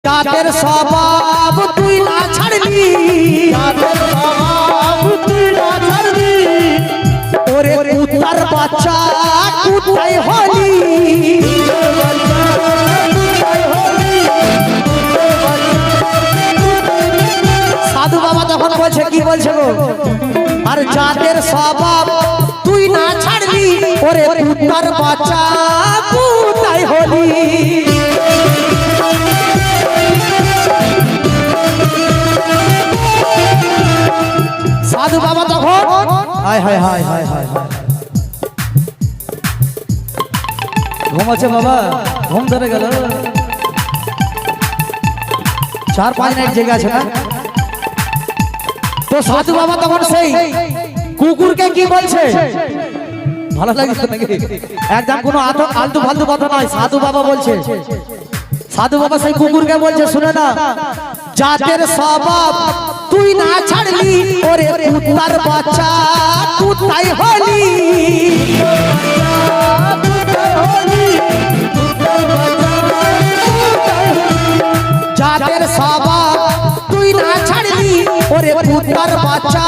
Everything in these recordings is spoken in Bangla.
জাতের স্বভাব তুই না ছাড়বি, জাতের স্বভাব তুই না ছাড়বি, ওরে কুত্তার বাচ্চা কোথায় হলি, সাধু বাবা তখন বলছে কি বলছে গো, আর জাতের স্বভাব তুই না ছাড়বি, ওরে কুত্তার বাচ্চা কোথায় হলি। সাধু বাবা তখন হায় হায় হায় হায় হায় ঘুমাচ্ছে বাবা, ঘুম ধরে গেল, 4-5 মিনিট জেগে আছে না। তো সাধু বাবা তখন সেই কুকুরকে কি বলছে, ভালো লাগছে নাকি? একদম কোনো আলতু ফালতু কথা নয়, সাধু বাবা বলছে, সাধু বাবা সেই কুকুরকে বলছে শুনে না, জাতের স্বভাব তুই না ছাড়লি, ওরে কুত্তার বাচ্চা কোথায় হলি, জাতের স্বভাব তুই না ছাড়লি, ওরে কুত্তার বাচ্চা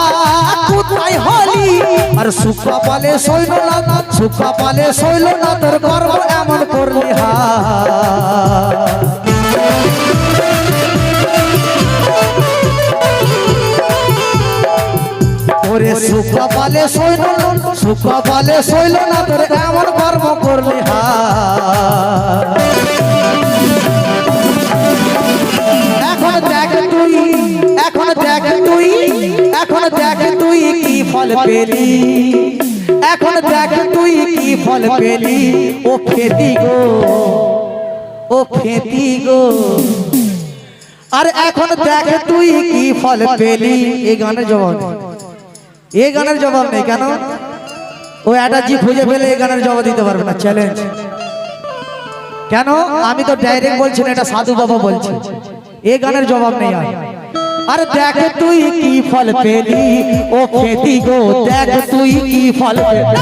কোথায় হলি। আর সুখা পালে সইল না, সুখা পালে সইল না, তোর কর্ম এমন করলি হা, ওরে সুখা পালে সইল, সুখা পালে সইল না, তোর এমন কর্ম করলি হা। এখন দেখ তুই, এখন দেখ তুই, এখন দেখ তুই কি ফল পেলি, এখন দেখ তুই কি ফল পেলি, ও ফেতি গো, ও ফেতি গো। আর এখন দেখ তুই কি ফল পেলি। এই গানের জবাব, এই গানের জবাব নেই কেন? ও অ্যাটাজি খুঁজে পেলে এই গানের জবাব দিতে পারবে না, চ্যালেঞ্জ। কেন? আমি তো ডাইরেক্ট বলছি না, এটা সাধু বাবা বলছে, এই গানের জবাব নেই। আর দেখ তুই কি ফল পেলি, ও খেতি গো, দেখ তুই কি ফল পেলি।